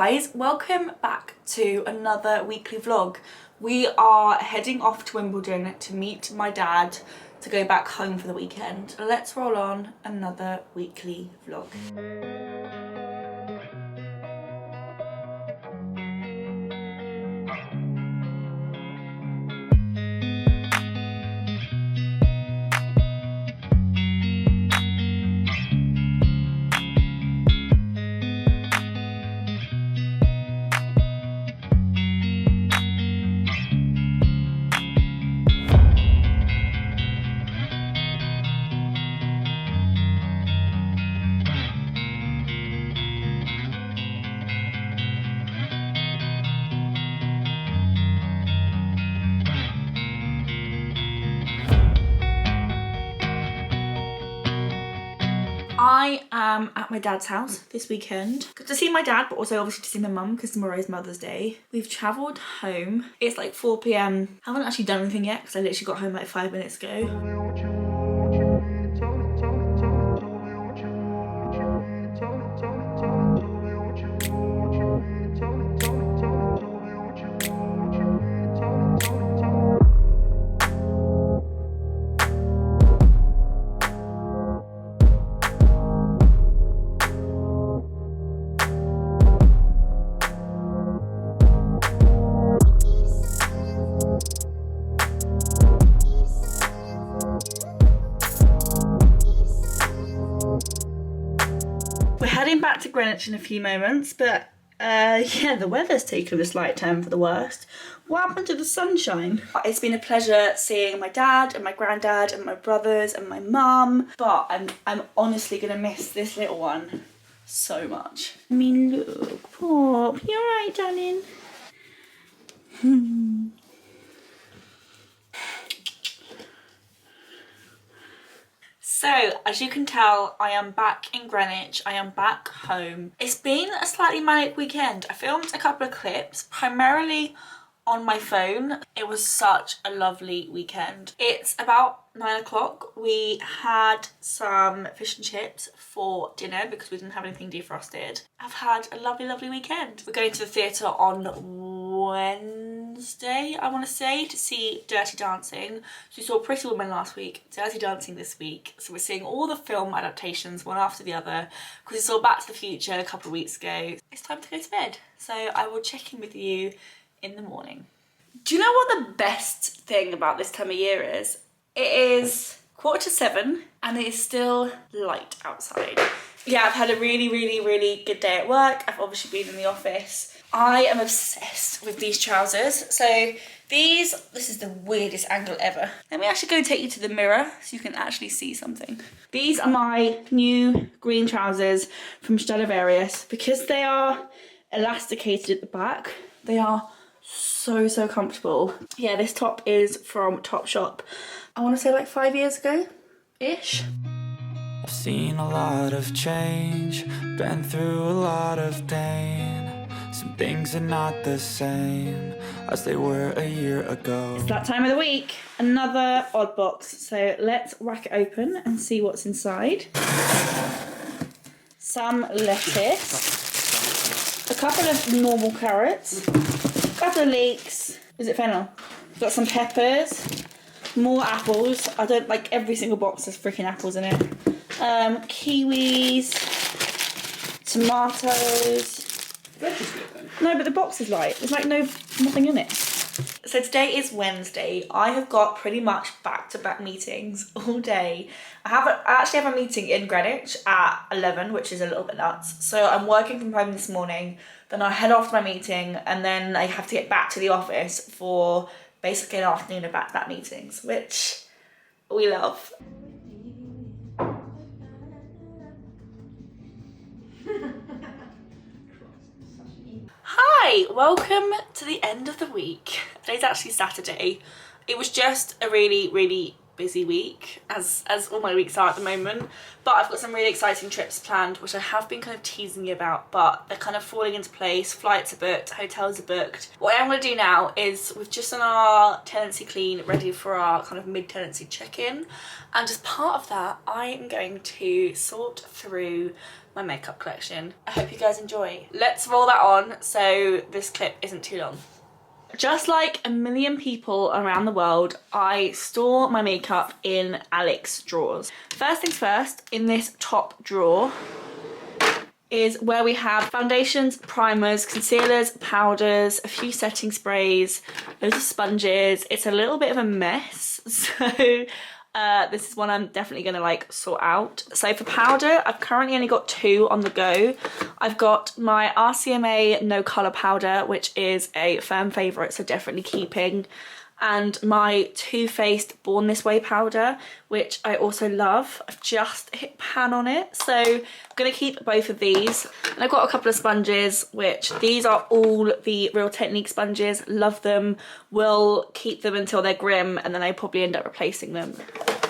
guys, welcome back to another weekly vlog. We are heading off to Wimbledon to meet my dad to go back home for the weekend. Let's roll on another weekly vlog. I am at my dad's house this weekend. Got to see my dad, but also obviously to see my mum because tomorrow's Mother's Day. We've travelled home. It's like 4 p.m. I haven't actually done anything yet because I literally got home like 5 minutes ago. We're heading back to Greenwich in a few moments, but yeah, the weather's taken a slight turn for the worst. What happened to the sunshine? It's been a pleasure seeing my dad and my granddad and my brothers and my mum, but I'm honestly gonna miss this little one so much. I mean, look, Pop, you alright, darling? So, as you can tell, I am back in Greenwich, I am back home. It's been a slightly manic weekend. I filmed a couple of clips, primarily on my phone. It was such a lovely weekend. It's about 9 o'clock. We had some fish and chips for dinner because we didn't have anything defrosted. I've had a lovely, lovely weekend. We're going to the theatre on Wednesday, I want to say, to see Dirty Dancing. So we saw Pretty Woman last week, Dirty Dancing this week. So we're seeing all the film adaptations one after the other because we saw Back to the Future a couple of weeks ago. It's time to go to bed. So I will check in with you in the morning. Do you know what the best thing about this time of year is? It is 7:15 and it is still light outside. Yeah, I've had a really good day at work. I've obviously been in the office. I am obsessed with these trousers. So this is the weirdest angle ever. Let me actually go take you to the mirror so you can actually see something. These are my new green trousers from Stradivarius. Because they are elasticated at the back, they are so comfortable. Yeah, this top is from Topshop. I want to say like 5 years ago-ish. I've seen a lot of change, been through a lot of pain. Some things are not the same as they were a year ago. It's that time of the week. Another odd box. So let's whack it open and see what's inside. Some lettuce. A couple of normal carrots. A couple of leeks. Is it fennel? We've got some peppers. More apples. I don't like every single box has freaking apples in it. Kiwis. Tomatoes. No, but the box is light. There's like nothing in it. So today is Wednesday. I have got pretty much back-to-back meetings all day. I actually have a meeting in Greenwich at 11, which is a little bit nuts. So I'm working from home this morning, then I head off to my meeting, and then I have to get back to the office for basically an afternoon of back-to-back meetings, which we love. Hi, welcome to the end of the week. Today's actually Saturday. It was just a really busy week, as all my weeks are at the moment, but I've got some really exciting trips planned which I have been kind of teasing you about, but they're kind of falling into place. Flights are booked, hotels are booked. What I'm going to do now is we've just done our tenancy clean, ready for our kind of mid-tenancy check-in, and as part of that I am going to sort through my makeup collection. I hope you guys enjoy. Let's roll that on so this clip isn't too long. Just like a million people around the world, I store my makeup in Alex drawers. First things first, in this top drawer is where we have foundations, primers, concealers, powders, a few setting sprays, loads of sponges. It's a little bit of a mess, so this is one I'm definitely gonna like sort out. So for powder, I've currently only got 2 on the go. I've got my RCMA No Colour powder, which is a firm favourite, so definitely keeping. And my Too Faced Born This Way powder, which I also love. I've just hit pan on it, so I'm gonna keep both of these. And I've got a couple of sponges, which these are all the Real Technique sponges. Love them. Will keep them until they're grim, and then I probably end up replacing them.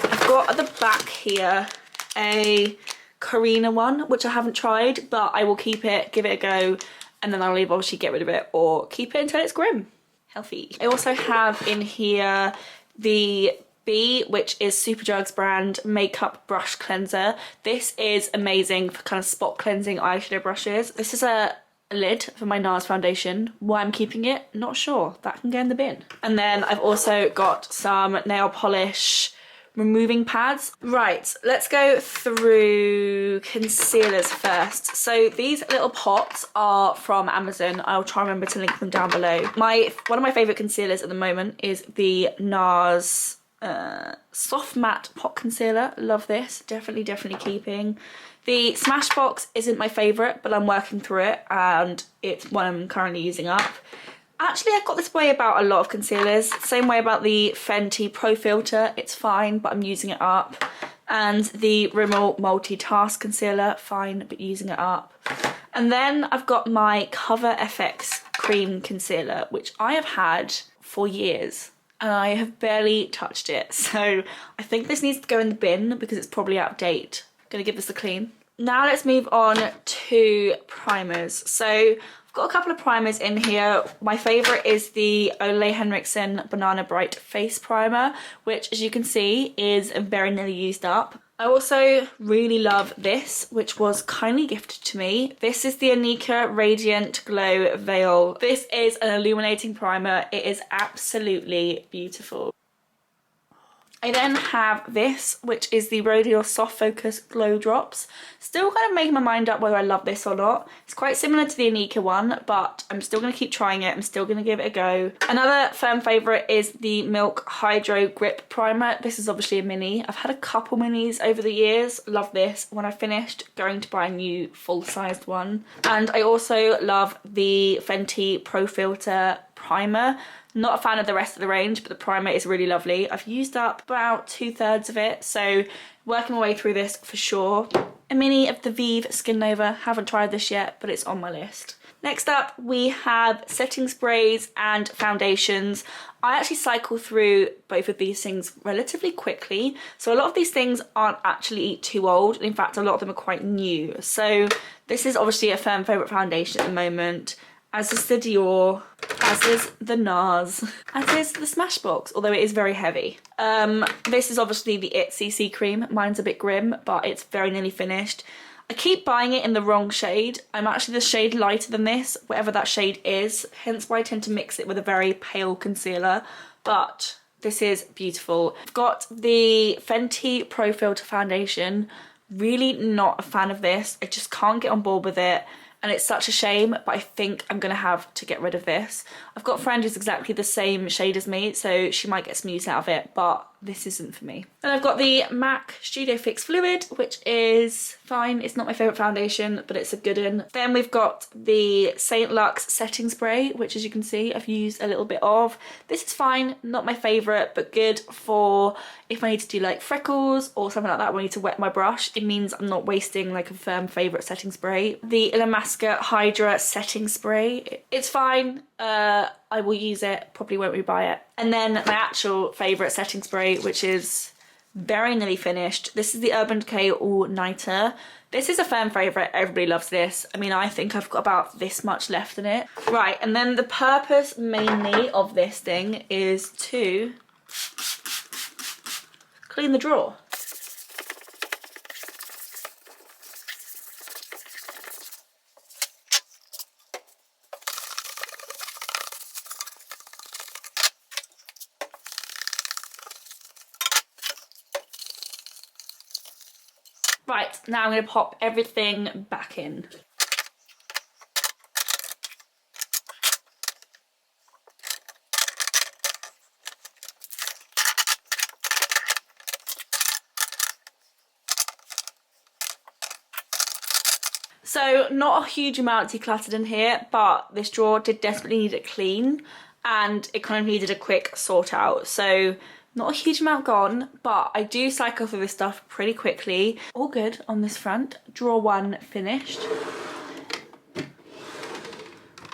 I've got at the back here a Carina one, which I haven't tried, but I will keep it, give it a go, and then I'll either obviously get rid of it or keep it until it's grim. Healthy. I also have in here the B, which is Superdrug's brand makeup brush cleanser. This is amazing for kind of spot cleansing eyeshadow brushes. This is a lid for my NARS foundation. Why I'm keeping it, not sure. That can go in the bin. And then I've also got some nail polish removing pads. Right, let's go through concealers first. So these little pots are from Amazon. I'll try and remember to link them down below. One of my favourite concealers at the moment is the NARS Soft Matte Pot Concealer. Love this, definitely keeping. The Smashbox isn't my favourite, but I'm working through it and it's one I'm currently using up. Actually, I've got this way about a lot of concealers. Same way about the Fenty Pro Filter. It's fine, but I'm using it up. And the Rimmel Multitask Concealer, fine, but using it up. And then I've got my Cover FX Cream Concealer, which I have had for years. And I have barely touched it. So I think this needs to go in the bin because it's probably out of date. I'm gonna give this a clean. Now let's move on to primers. So I've got a couple of primers in here. My favourite is the Ole Henriksen Banana Bright Face Primer, which as you can see is very nearly used up. I also really love this, which was kindly gifted to me. This is the Anika Radiant Glow Veil. This is an illuminating primer. It is absolutely beautiful. I then have this, which is the Rodial Soft Focus Glow Drops. Still kind of making my mind up whether I love this or not. It's quite similar to the Anika one, but I'm still going to keep trying it. I'm still going to give it a go. Another firm favourite is the Milk Hydro Grip Primer. This is obviously a mini. I've had a couple minis over the years. Love this. When I finished, going to buy a new full-sized one. And I also love the Fenty Pro Filter Primer. Not a fan of the rest of the range, but the primer is really lovely. I've used up about 2/3 of it, so working my way through this for sure. A mini of the Vive Skin Nova. Haven't tried this yet, but it's on my list. Next up, we have setting sprays and foundations. I actually cycle through both of these things relatively quickly. So a lot of these things aren't actually too old. In fact, a lot of them are quite new. So this is obviously a firm favourite foundation at the moment. As is the Dior, as is the NARS, as is the Smashbox, although it is very heavy. This is obviously the IT CC cream. Mine's a bit grim, but it's very nearly finished. I keep buying it in the wrong shade. I'm actually the shade lighter than this, whatever that shade is, hence why I tend to mix it with a very pale concealer, but this is beautiful. I've got the Fenty Pro Filter Foundation. Really not a fan of this. I just can't get on board with it. And it's such a shame, but I think I'm gonna have to get rid of this. I've got a friend who's exactly the same shade as me, so she might get some use out of it, but this isn't for me. And I've got the MAC Studio Fix Fluid, which is fine. It's not my favourite foundation, but it's a good one. Then we've got the Saint Lux Setting Spray, which as you can see, I've used a little bit of. This is fine, not my favourite, but good for if I need to do like freckles or something like that when I need to wet my brush. It means I'm not wasting like a firm favourite setting spray. The Illamasqua Hydra Setting Spray, it's fine. I will use it, probably won't rebuy it. And then my actual favourite setting spray, which is very nearly finished. This is the Urban Decay All Nighter. This is a fan favourite, everybody loves this. I mean, I think I've got about this much left in it. Right, and then the purpose mainly of this thing is to clean the drawer. Right, now I'm going to pop everything back in. So not a huge amount decluttered in here, but this drawer did desperately need it clean and it kind of needed a quick sort out. So not a huge amount gone, but I do cycle through this stuff pretty quickly. All good on this front. Drawer 1 finished.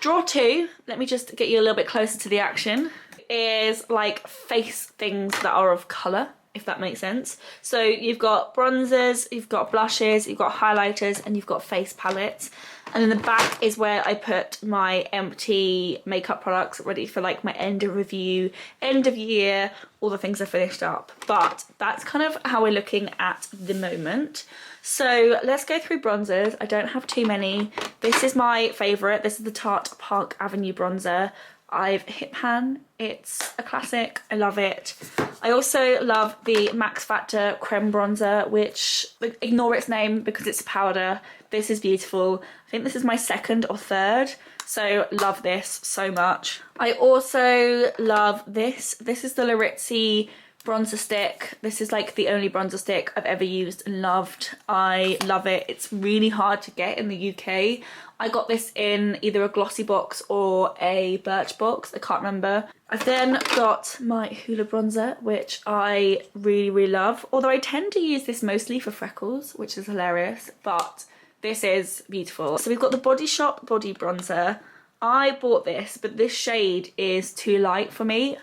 Drawer 2, let me just get you a little bit closer to the action, is like face things that are of colour, if that makes sense. So you've got bronzers, you've got blushes, you've got highlighters, and you've got face palettes. And then the back is where I put my empty makeup products ready for like my end of review, end of year, all the things I finished up. But that's kind of how we're looking at the moment. So let's go through bronzers. I don't have too many. This is my favourite. This is the Tarte Park Avenue bronzer. I've hit pan. It's a classic. I love it. I also love the Max Factor Creme Bronzer, which, ignore its name because it's a powder. This is beautiful. I think this is my second or third, so love this so much. I also love this. This is the Larizzi bronzer stick. This is like the only bronzer stick I've ever used and loved. I love it. It's really hard to get in the UK. I got this in either a glossy box or a birch box, I can't remember. I've then got my Hoola bronzer, which I really, really love. Although I tend to use this mostly for freckles, which is hilarious, but this is beautiful. So we've got the Body Shop Body Bronzer. I bought this, but this shade is too light for me.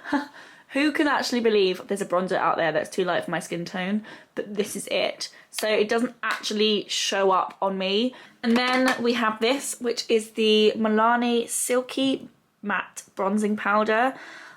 Who can actually believe there's a bronzer out there that's too light for my skin tone? But this is it. So it doesn't actually show up on me. And then we have this, which is the Milani Silky Matte Bronzing Powder.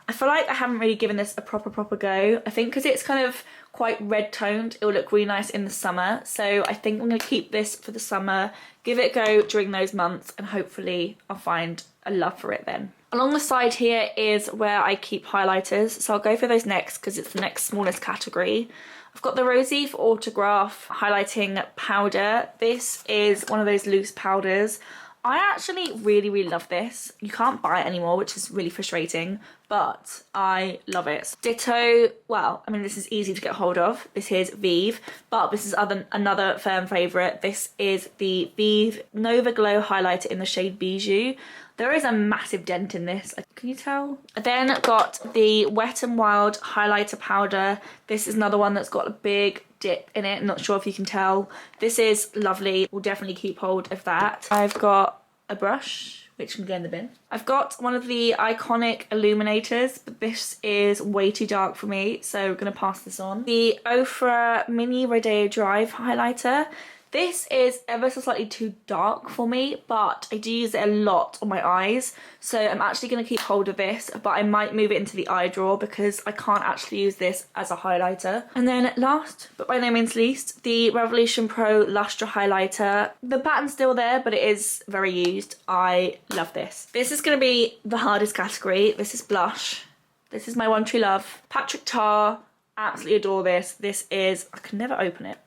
I feel like I haven't really given this a proper go. I think because it's kind of quite red toned, it will look really nice in the summer. So I think I'm going to keep this for the summer, give it a go during those months, and hopefully I'll find a love for it then. Along the side here is where I keep highlighters, so I'll go for those next because it's the next smallest category. I've got the Rosie for Autograph highlighting powder. This is one of those loose powders. I actually really, really love this. You can't buy it anymore, which is really frustrating, but I love it. Ditto, well, I mean, this is easy to get hold of. This is Vive, but this is another firm favourite. This is the Vive Nova Glow highlighter in the shade Bijou. There is a massive dent in this, can you tell? I then got the Wet n Wild highlighter powder. This is another one that's got a big dip in it, I'm not sure if you can tell. This is lovely, we'll definitely keep hold of that. I've got a brush, which can go in the bin. I've got one of the iconic illuminators, but this is way too dark for me, so we're gonna pass this on. The Ofra Mini Rodeo Drive highlighter. This is ever so slightly too dark for me, but I do use it a lot on my eyes, so I'm actually going to keep hold of this, but I might move it into the eye drawer because I can't actually use this as a highlighter. And then last, but by no means least, the Revolution Pro Lustre highlighter. The pattern's still there, but it is very used. I love this. This is going to be the hardest category. This is blush. This is my one true love. Patrick Tar. Absolutely adore this. This is, I can never open it.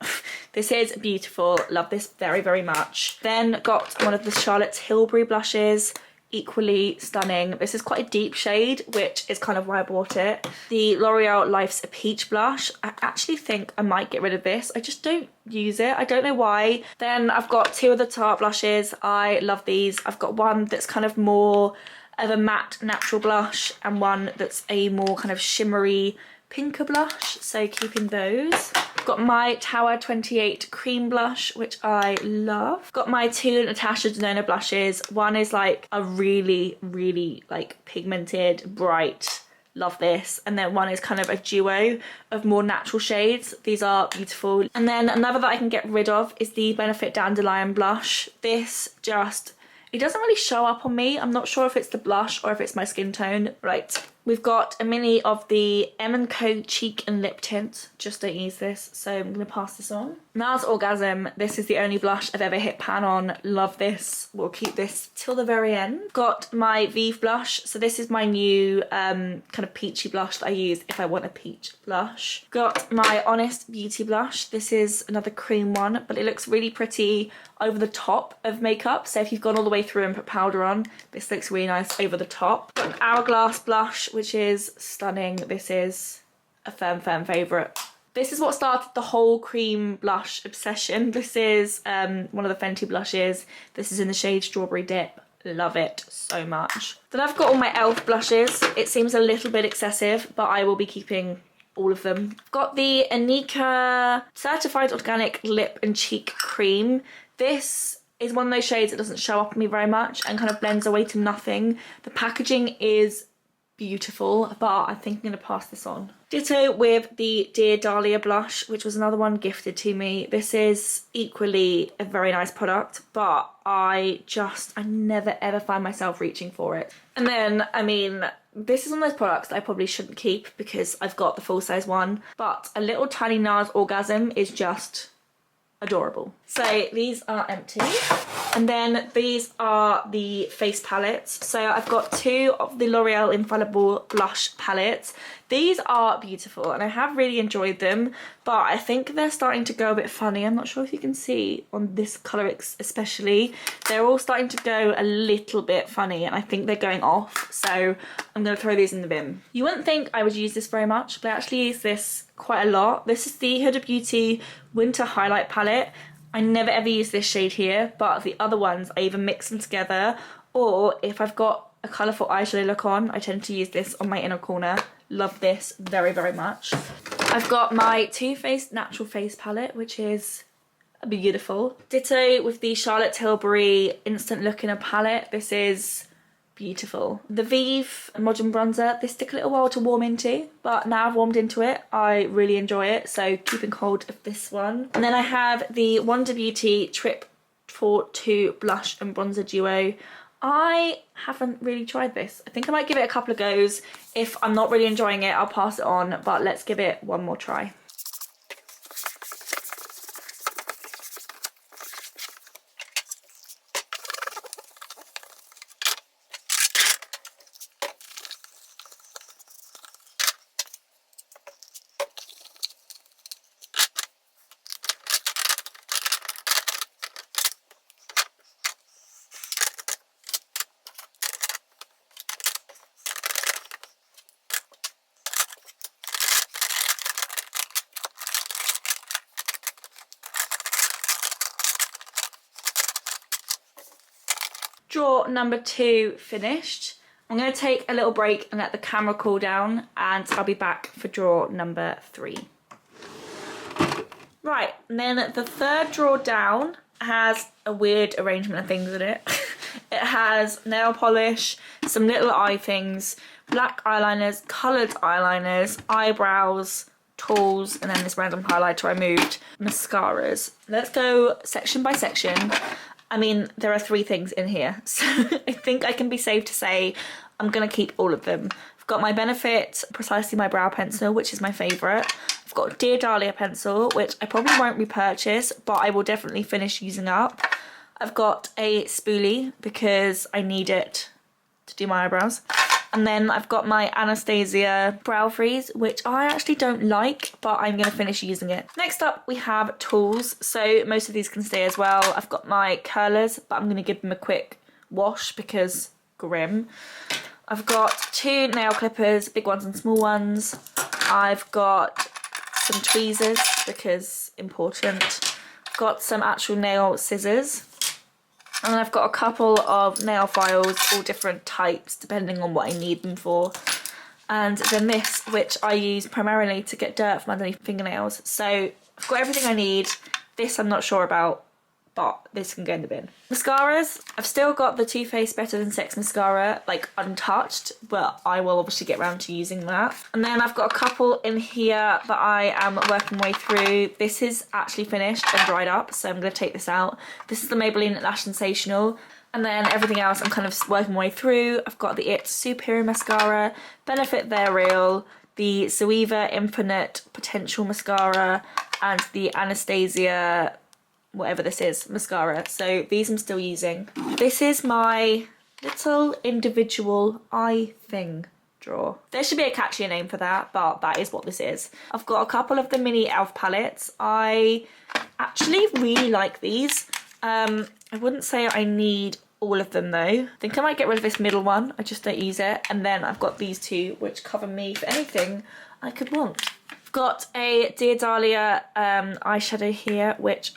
This is beautiful. Love this very, very much. Then got one of the Charlotte Tilbury blushes. Equally stunning. This is quite a deep shade, which is kind of why I bought it. The L'Oreal Life's Peach blush. I actually think I might get rid of this. I just don't use it. I don't know why. Then I've got two of the Tarte blushes. I love these. I've got one that's kind of more of a matte natural blush and one that's a more kind of shimmery pinker blush, so keeping those. Got my Tower 28 cream blush, which I love. Got my two Natasha Denona blushes. One is like a really, really like pigmented, bright, love this. And then one is kind of a duo of more natural shades. These are beautiful. And then another that I can get rid of is the Benefit Dandelion blush. This just, it doesn't really show up on me. I'm not sure if it's the blush or if it's my skin tone. Right, we've got a mini of the M&Co Cheek and Lip Tint. Just don't use this, so I'm going to pass this on. NARS Orgasm. This is the only blush I've ever hit pan on. Love this. We'll keep this till the very end. Got my Vive blush. So this is my new kind of peachy blush that I use if I want a peach blush. Got my Honest Beauty blush. This is another cream one, but it looks really pretty over the top of makeup. So if you've gone all the way through and put powder on, this looks really nice over the top. Got an Hourglass blush, which is stunning. This is a firm favourite. This is what started the whole cream blush obsession. This is one of the Fenty blushes. This is in the shade Strawberry Dip. Love it so much. Then I've got all my e.l.f. blushes. It seems a little bit excessive, but I will be keeping all of them. I've got the Anika Certified Organic Lip and Cheek Cream. This is one of those shades that doesn't show up on me very much and kind of blends away to nothing. The packaging is beautiful, but I think I'm going to pass this on. Ditto with the Dear Dahlia blush, which was another one gifted to me. This is equally a very nice product, but I never ever find myself reaching for it. And then, I mean, this is one of those products that I probably shouldn't keep because I've got the full size one, but a little tiny NARS Orgasm is just adorable. So these are empty. And then these are the face palettes. So I've got two of the L'Oreal Infallible blush palettes. These are beautiful and I have really enjoyed them, but I think they're starting to go a bit funny. I'm not sure if you can see on this colour especially. They're all starting to go a little bit funny and I think they're going off. So I'm going to throw these in the bin. You wouldn't think I would use this very much, but I actually use this quite a lot. This is the Huda Beauty Winter Highlight Palette. I never ever use this shade here, but the other ones I either mix them together, or if I've got a colourful eyeshadow look on, I tend to use this on my inner corner. Love this very, very much. I've got my Too Faced Natural Face Palette, which is beautiful. Ditto with the Charlotte Tilbury Instant Look in a palette. This is beautiful. The Vive Modern Bronzer, this took a little while to warm into, but now I've warmed into it, I really enjoy it, so keeping hold of this one. And then I have the Wonder Beauty Trip for 2 Blush and Bronzer Duo. I haven't really tried this. I think I might give it a couple of goes. If I'm not really enjoying it, I'll pass it on, but let's give it one more try. Drawer number 2 finished. I'm going to take a little break and let the camera cool down, and I'll be back for drawer number 3. Right, and then the third drawer down has a weird arrangement of things in it. It has nail polish, some little eye things, black eyeliners, coloured eyeliners, eyebrows, tools, and then this random highlighter I moved, mascaras. Let's go section by section. I mean, there are 3 things in here, so I think I can be safe to say I'm going to keep all of them. I've got my Benefit Precisely My Brow Pencil, which is my favourite. I've got Dear Dahlia pencil, which I probably won't repurchase, but I will definitely finish using up. I've got a spoolie because I need it to do my eyebrows. And then I've got my Anastasia Brow Freeze, which I actually don't like, but I'm going to finish using it. Next up, we have tools. So most of these can stay as well. I've got my curlers, but I'm going to give them a quick wash because grim. I've got 2 nail clippers, big ones and small ones. I've got some tweezers because important. I've got some actual nail scissors. And I've got a couple of nail files, all different types, depending on what I need them for. And then this, which I use primarily to get dirt from underneath fingernails. So I've got everything I need. This I'm not sure about, but this can go in the bin. Mascaras, I've still got the Too Faced Better Than Sex mascara, like untouched, but I will obviously get around to using that. And then I've got a couple in here that I am working my way through. This is actually finished and dried up, so I'm going to take this out. This is the Maybelline Lash Sensational. And then everything else I'm kind of working my way through. I've got the It Superior Mascara, Benefit They're Real, the Zoeva Infinite Potential Mascara, and the Anastasia whatever this is mascara. So these I'm still using. This is my little individual eye thing drawer. There should be a catchier name for that, but that is what this is. I've got a couple of the mini e.l.f. palettes. I actually really like these. I wouldn't say I need all of them though. I think I might get rid of this middle one. I just don't use it. And then I've got these two which cover me for anything I could want. Got a Dear Dahlia eyeshadow here, which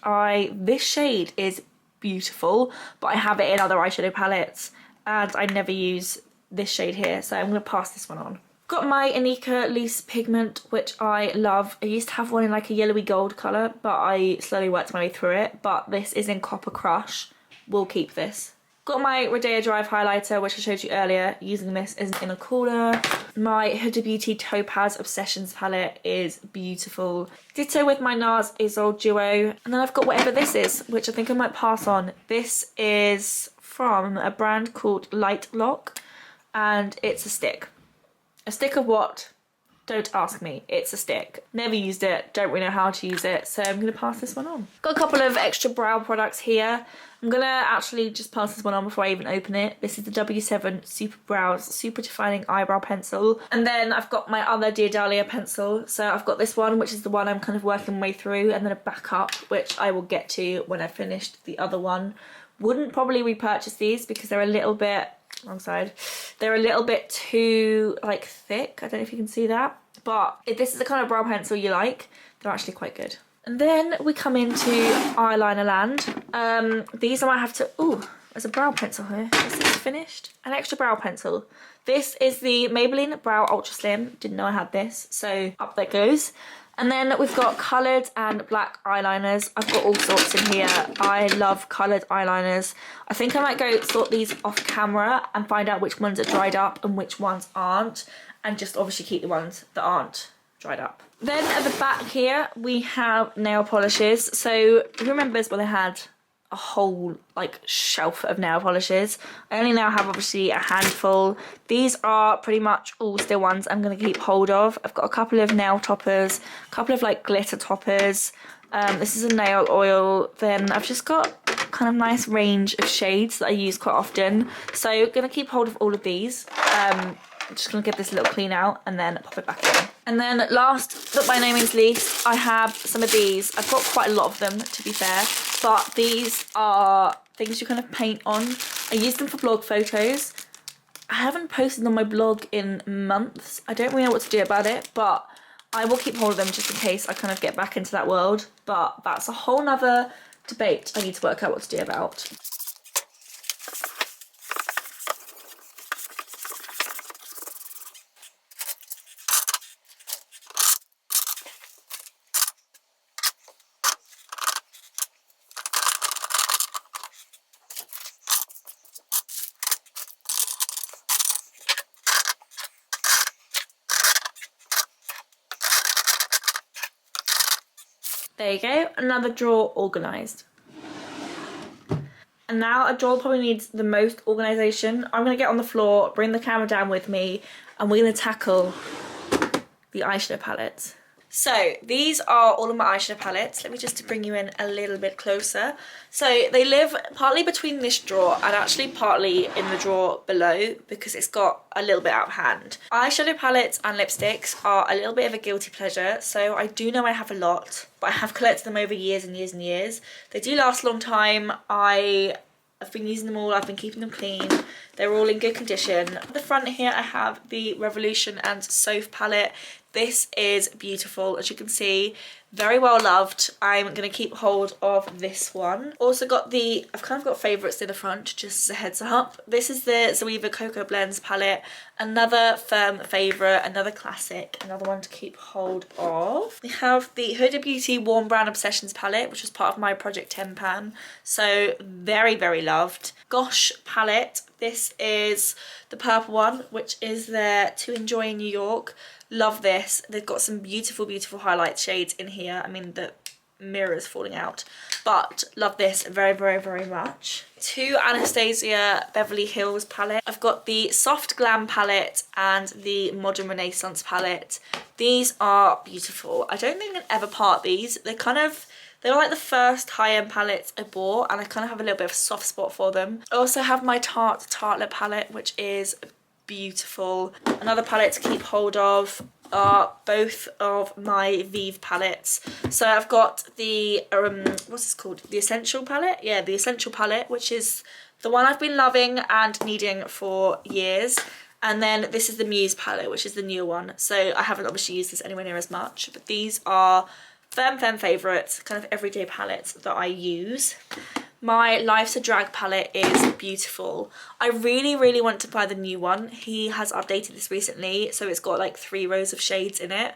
this shade is beautiful, but I have it in other eyeshadow palettes and I never use this shade here, so I'm going to pass this one on. Got my Inika Loose Pigment, which I love. I used to have one in like a yellowy gold colour, but I slowly worked my way through it, but this is in Copper Crush. We'll keep this. Got my Rodeo Drive highlighter, which I showed you earlier, using this as in a corner. My Huda Beauty Topaz Obsessions palette is beautiful. Ditto with my NARS Isol Duo. And then I've got whatever this is, which I think I might pass on. This is from a brand called Light Lock, and it's a stick. A stick of what? Don't ask me. It's a stick. Never used it, don't really know how to use it, so I'm going to pass this one on. Got a couple of extra brow products here. I'm going to actually just pass this one on before I even open it. This is the W7 Super Brows Super Defining Eyebrow Pencil. And then I've got my other Dear Dahlia pencil. So I've got this one, which is the one I'm kind of working my way through, and then a backup, which I will get to when I've finished the other one. Wouldn't probably repurchase these because they're a little bit, wrong side, they're a little bit too like thick. I don't know if you can see that. But if this is the kind of brow pencil you like, they're actually quite good. And then we come into eyeliner land. These I might have to, ooh, there's a brow pencil here. Is this finished? An extra brow pencil. This is the Maybelline Brow Ultra Slim. Didn't know I had this, so up that goes. And then we've got coloured and black eyeliners. I've got all sorts in here. I love coloured eyeliners. I think I might go sort these off camera and find out which ones are dried up and which ones aren't. And just obviously keep the ones that aren't dried up. Then at the back here, we have nail polishes. So who remembers when I had a whole like shelf of nail polishes? I only now have obviously a handful. These are pretty much all still ones I'm going to keep hold of. I've got a couple of nail toppers, a couple of like glitter toppers. This is a nail oil. Then I've just got kind of nice range of shades that I use quite often. So I'm going to keep hold of all of these. I'm just going to give this a little clean out and then pop it back in. And then last but by no means least, I have some of these. I've got quite a lot of them, to be fair, but these are things you kind of paint on. I use them for blog photos. I haven't posted on my blog in months. I don't really know what to do about it, but I will keep hold of them just in case I kind of get back into that world. But that's a whole nother debate I need to work out what to do about. There you go, another drawer organised. And now a drawer probably needs the most organisation. I'm going to get on the floor, bring the camera down with me, and we're going to tackle the eyeshadow palettes. So these are all of my eyeshadow palettes. Let me just bring you in a little bit closer. So they live partly between this drawer and actually partly in the drawer below because it's got a little bit out of hand. Eyeshadow palettes and lipsticks are a little bit of a guilty pleasure. So I do know I have a lot, but I have collected them over years and years and years. They do last a long time. I've been using them all, I've been keeping them clean. They're all in good condition. At the front here I have the Revolution and Soph palette. This is beautiful. As you can see, Very well loved. I'm going to keep hold of this one. Also got the, I've kind of got favourites in the front, just as a heads up. This is the Zoeva Cocoa Blends palette. Another firm favourite, another classic, another one to keep hold of. We have the Huda Beauty Warm Brown Obsessions palette, which was part of my Project 10 pan. So very, very loved. Gosh palette. This is the purple one, which is their To Enjoy in New York. Love this. They've got some beautiful, beautiful highlight shades in here. I mean, the mirror is falling out. But love this very, very, very much. To Anastasia Beverly Hills palette. I've got the Soft Glam palette and the Modern Renaissance palette. These are beautiful. I don't think I can ever part these. They were like the first high-end palettes I bought, and I kind of have a little bit of a soft spot for them. I also have my Tarte Tartelette palette, which is beautiful. Another palette to keep hold of are both of my Vive palettes. So I've got the, what's this called? The Essential palette? Yeah, the Essential palette, which is the one I've been loving and needing for years. And then this is the Muse palette, which is the newer one. So I haven't obviously used this anywhere near as much, but these are firm favourites, kind of everyday palettes that I use. My Life's a Drag palette is beautiful. I really, really want to buy the new one. He has updated this recently, so it's got like 3 rows of shades in it.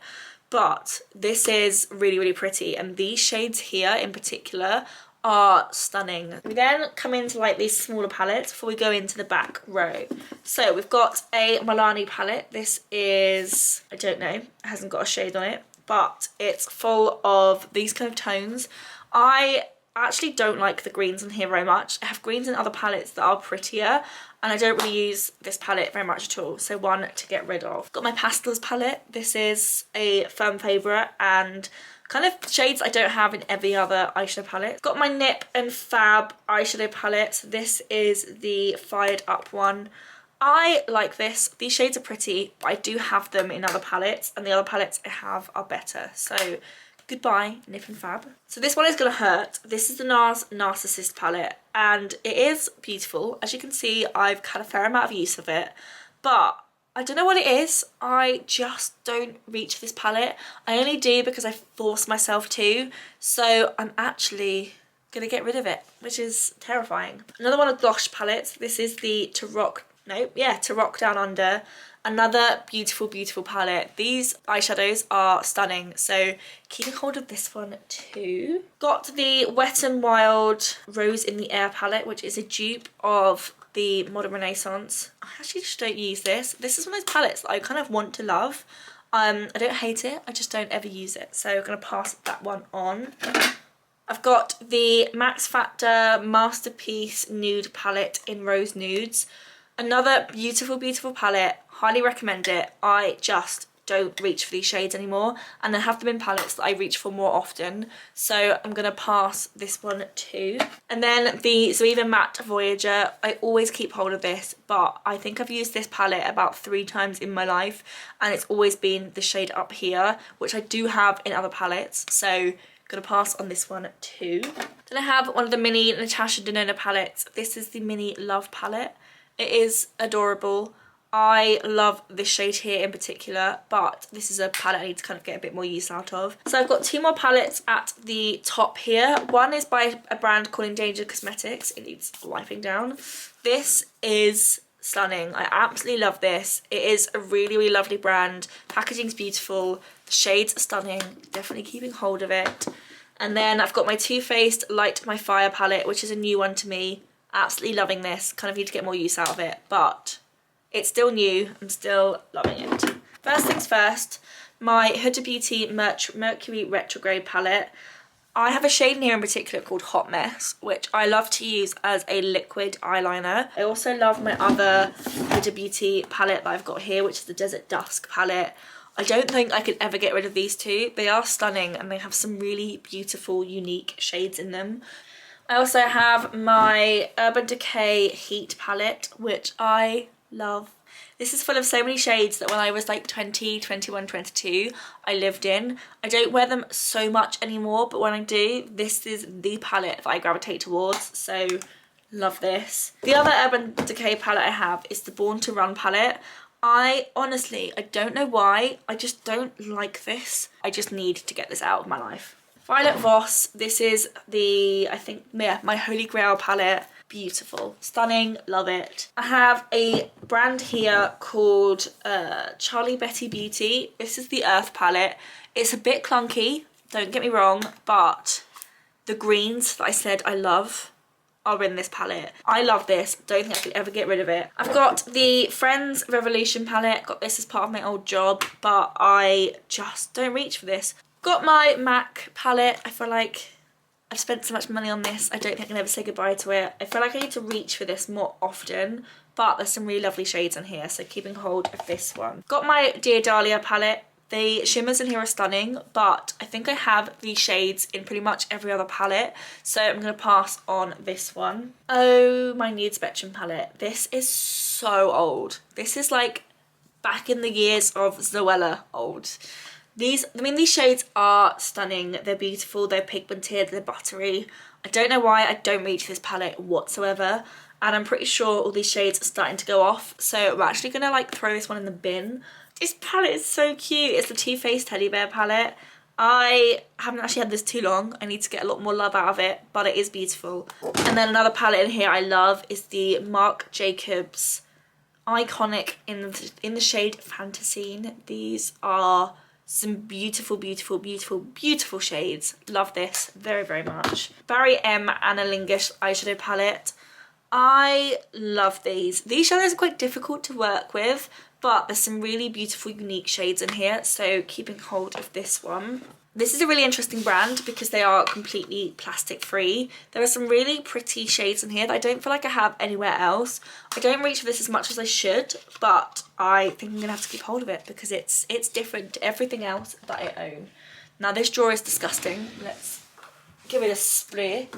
But this is really, really pretty, and these shades here in particular are stunning. We then come into like these smaller palettes before we go into the back row. So we've got a Milani palette. This is, I don't know, it hasn't got a shade on it, but it's full of these kind of tones. I actually don't like the greens in here very much. I have greens in other palettes that are prettier, and I don't really use this palette very much at all, so one to get rid of. Got my Pastels palette. This is a firm favourite and kind of shades I don't have in every other eyeshadow palette. Got my Nip and Fab eyeshadow palette. So this is the Fired Up one. I like this. These shades are pretty, but I do have them in other palettes, and the other palettes I have are better. So goodbye, Nip and Fab. So this one is gonna hurt. This is the NARS Narcissist palette, and it is beautiful. As you can see, I've had a fair amount of use of it, but I don't know what it is. I just don't reach this palette. I only do because I force myself to, so I'm actually gonna get rid of it, which is terrifying. Another one of Gosh palettes. This is the To Rock Down Under. Another beautiful, beautiful palette. These eyeshadows are stunning, so keeping hold of this one too. Got the Wet n Wild Rose in the Air palette, which is a dupe of the Modern Renaissance. I actually just don't use this. This is one of those palettes that I kind of want to love. I don't hate it, I just don't ever use it, so I'm gonna pass that one on. I've got the Max Factor Masterpiece Nude palette in Rose Nudes. Another beautiful, beautiful palette. Highly recommend it. I just don't reach for these shades anymore, and I have them in palettes that I reach for more often, so I'm gonna pass this one too. And then the Zoeva Matte Voyager. I always keep hold of this, but I think I've used this palette about 3 times in my life, and it's always been the shade up here, which I do have in other palettes, so gonna pass on this one too. Then I have one of the mini Natasha Denona palettes. This is the Mini Love palette. It is adorable. I love this shade here in particular, but this is a palette I need to kind of get a bit more use out of. So I've got 2 more palettes at the top here. One is by a brand called Endangered Cosmetics. It needs wiping down. This is stunning. I absolutely love this. It is a really, really lovely brand. Packaging's beautiful. The shades are stunning. Definitely keeping hold of it. And then I've got my Too Faced Light My Fire palette, which is a new one to me. Absolutely loving this. Kind of need to get more use out of it, but it's still new. I'm still loving it. First things first, my Huda Beauty Mercury Retrograde palette. I have a shade in here in particular called Hot Mess, which I love to use as a liquid eyeliner. I also love my other Huda Beauty palette that I've got here, which is the Desert Dusk palette. I don't think I could ever get rid of these two. They are stunning, and they have some really beautiful, unique shades in them. I also have my Urban Decay Heat palette, which I love. This is full of so many shades that when I was like 20, 21, 22, I lived in. I don't wear them so much anymore, but when I do, this is the palette that I gravitate towards, so love this. The other Urban Decay palette I have is the Born to Run palette. I honestly, I don't know why, I just don't like this. I just need to get this out of my life. Violet Voss, this is the, I think, yeah, my Holy Grail palette. Beautiful, stunning, love it. I have a brand here called Charlie Betty Beauty. This is the Earth palette. It's a bit clunky, don't get me wrong, but the greens that I said I love are in this palette. I love this, don't think I could ever get rid of it. I've got the Friends Revolution palette, got this as part of my old job, but I just don't reach for this. Got my MAC palette. I feel like I've spent so much money on this, I don't think I can ever say goodbye to it. I feel like I need to reach for this more often, but there's some really lovely shades in here, so keeping hold of this one. Got my Dear Dahlia palette. The shimmers in here are stunning, but I think I have these shades in pretty much every other palette, so I'm going to pass on this one. Oh, my Nude Spectrum palette. This is so old. This is like back in the years of Zoella old. These shades are stunning. They're beautiful, they're pigmented, they're buttery. I don't know why I don't reach this palette whatsoever, and I'm pretty sure all these shades are starting to go off, so I'm actually going to like throw this one in the bin. This palette is so cute. It's the Too Faced Teddy Bear palette. I haven't actually had this too long. I need to get a lot more love out of it, but it is beautiful. And then another palette in here I love is the Marc Jacobs Iconic in the shade Fantasine. These are some beautiful, beautiful, beautiful, beautiful shades. Love this very, very much. Barry M. Analingus eyeshadow palette. I love these. These shadows are quite difficult to work with, but there's some really beautiful, unique shades in here, so keeping hold of this one. This is a really interesting brand because they are completely plastic free. There are some really pretty shades in here that I don't feel like I have anywhere else. I don't reach for this as much as I should, but I think I'm gonna have to keep hold of it because it's different to everything else that I own. Now this drawer is disgusting. Let's give it a spray.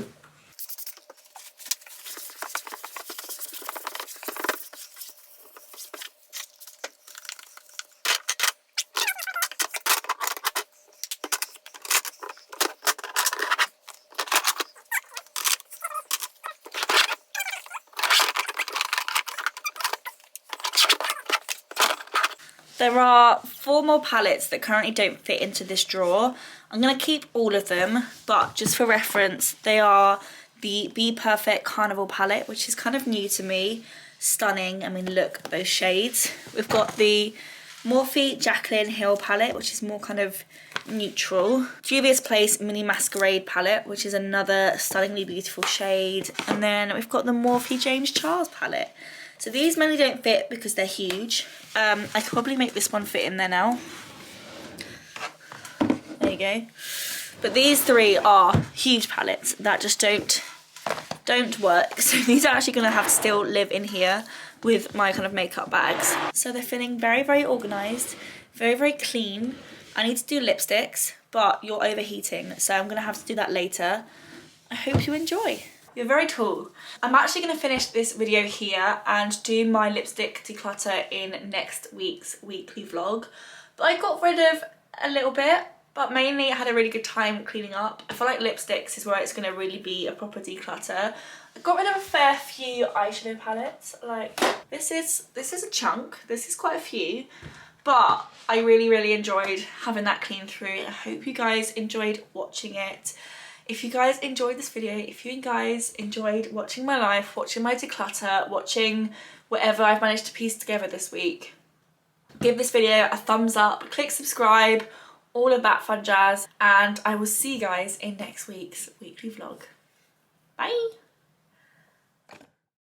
There are 4 more palettes that currently don't fit into this drawer. I'm going to keep all of them, but just for reference, they are the Be Perfect Carnival palette, which is kind of new to me. Stunning. I mean, look at those shades. We've got the Morphe Jacqueline Hill palette, which is more kind of neutral. Juvia's Place Mini Masquerade palette, which is another stunningly beautiful shade. And then we've got the Morphe James Charles palette. So these mainly don't fit because they're huge. I could probably make this one fit in there now. There you go. But these 3 are huge palettes that just don't work. So these are actually going to have to still live in here with my kind of makeup bags. So they're feeling very, very organised, very, very clean. I need to do lipsticks, but you're overheating, so I'm going to have to do that later. I hope you enjoy. You're very tall. I'm actually going to finish this video here and do my lipstick declutter in next week's weekly vlog. But I got rid of a little bit, but mainly I had a really good time cleaning up. I feel like lipsticks is where it's going to really be a proper declutter. I got rid of a fair few eyeshadow palettes. Like this is a chunk. This is quite a few. But I really, really enjoyed having that clean through. I hope you guys enjoyed watching it. If you guys enjoyed this video, if you guys enjoyed watching my life, watching my declutter, watching whatever I've managed to piece together this week, give this video a thumbs up, click subscribe, all of that fun jazz, and I will see you guys in next week's weekly vlog. Bye!